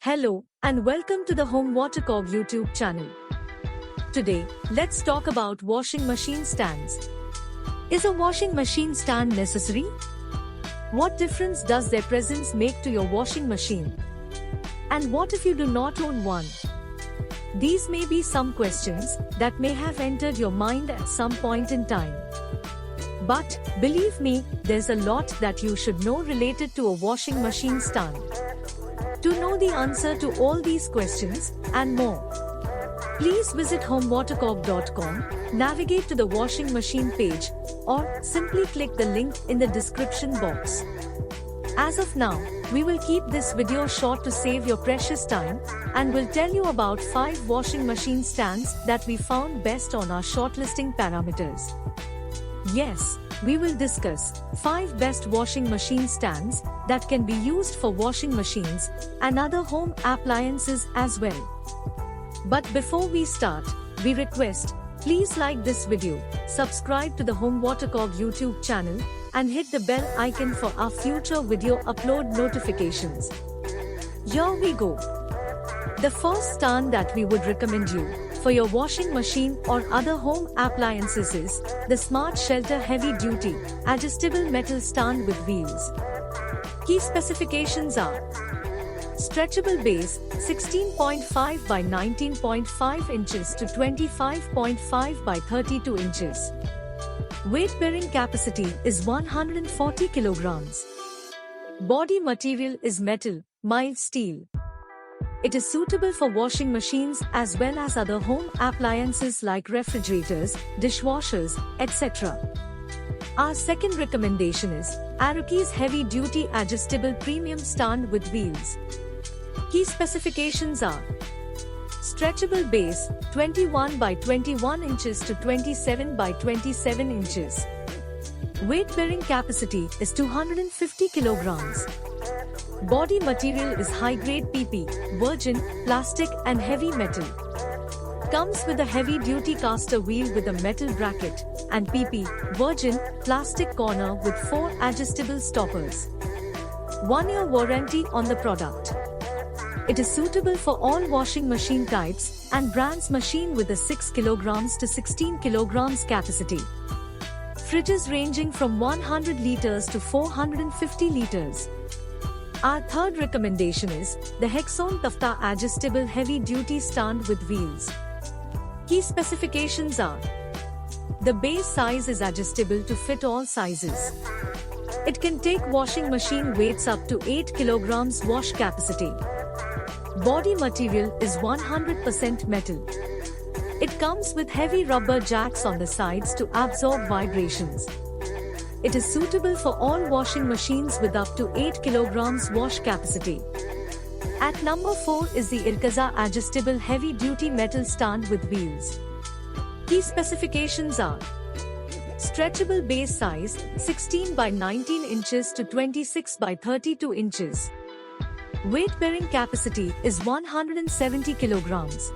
Hello, and welcome to the HomeWaterCog YouTube channel. Today, let's talk about washing machine stands. Is a washing machine stand necessary? What difference does their presence make to your washing machine? And what if you do not own one? These may be some questions that may have entered your mind at some point in time. But, believe me, there's a lot that you should know related to a washing machine stand. To know the answer to all these questions, and more, please visit HomeWaterCog.com, navigate to the washing machine page, or simply click the link in the description box. As of now, we will keep this video short to save your precious time, and will tell you about 5 washing machine stands that we found best on our shortlisting parameters. Yes, we will discuss 5 best washing machine stands that can be used for washing machines and other home appliances as well. But before we start, we request, please like this video, subscribe to the HomeWaterCog YouTube channel, and hit the bell icon for our future video upload notifications. Here we go. The first stand that we would recommend you for your washing machine or other home appliances is the Smart Shelter Heavy Duty Adjustable Metal Stand with Wheels. Key specifications are: stretchable base 16.5 by 19.5 inches to 25.5 by 32 inches. Weight bearing capacity is 140 kilograms. Body material is metal, mild steel. It is suitable for washing machines as well as other home appliances like refrigerators, dishwashers, etc. Our second recommendation is Aruki's Heavy Duty Adjustable Premium Stand with Wheels. Key specifications are: stretchable base 21 by 21 inches to 27 by 27 inches. Weight bearing capacity is 250 kilograms. Body material is high-grade PP, virgin, plastic and heavy metal. Comes with a heavy-duty caster wheel with a metal bracket, and PP, virgin, plastic corner with 4 adjustable stoppers. 1-year warranty on the product. It is suitable for all washing machine types and brands machine with a 6 kg to 16 kg capacity. Fridges ranging from 100 liters to 450 liters. Our third recommendation is the Hexon Tafta Adjustable Heavy Duty Stand with Wheels. Key specifications are: the base size is adjustable to fit all sizes. It can take washing machine weights up to 8 kilograms wash capacity. Body material is 100% metal. It comes with heavy rubber jacks on the sides to absorb vibrations. It is suitable for all washing machines with up to 8 kilograms wash capacity. At number 4 is the Irkaza Adjustable Heavy Duty Metal Stand with Wheels. Key specifications are: stretchable base size 16 by 19 inches to 26 by 32 inches. Weight bearing capacity is 170 kilograms.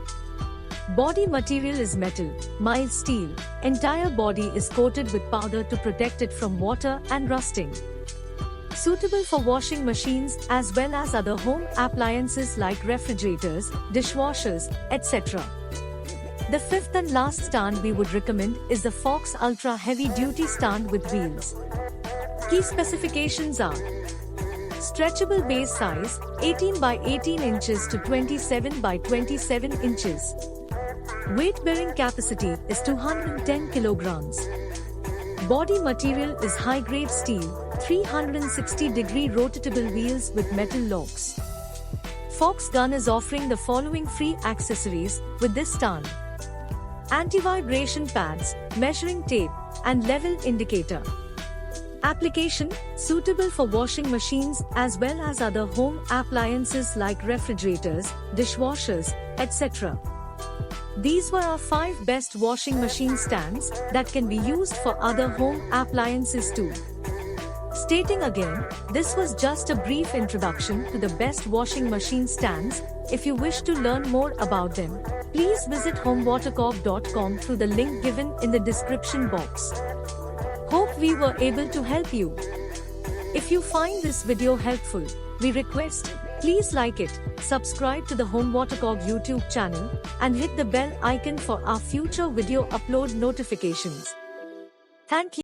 Body material is metal, mild steel. Entire body is coated with powder to protect it from water and rusting. Suitable for washing machines as well as other home appliances like refrigerators, dishwashers, etc. The fifth and last stand we would recommend is the Fox Ultra Heavy Duty Stand with Wheels. Key specifications are: stretchable base size 18 by 18 inches to 27 by 27 inches. Weight bearing capacity is 210 kilograms. Body material is high-grade steel, 360-degree rotatable wheels with metal locks. Fox Gun is offering the following free accessories with this stand: anti-vibration pads, measuring tape, and level indicator. Application: suitable for washing machines as well as other home appliances like refrigerators, dishwashers, etc. These were our 5 best washing machine stands that can be used for other home appliances too. Stating again, this was just a brief introduction to the best washing machine stands. If you wish to learn more about them, please visit HomeWaterCog.com through the link given in the description box. Hope we were able to help you. If you find this video helpful, we request, Please like it, subscribe to the HomeWaterCog YouTube channel, and hit the bell icon for our future video upload notifications. Thank you.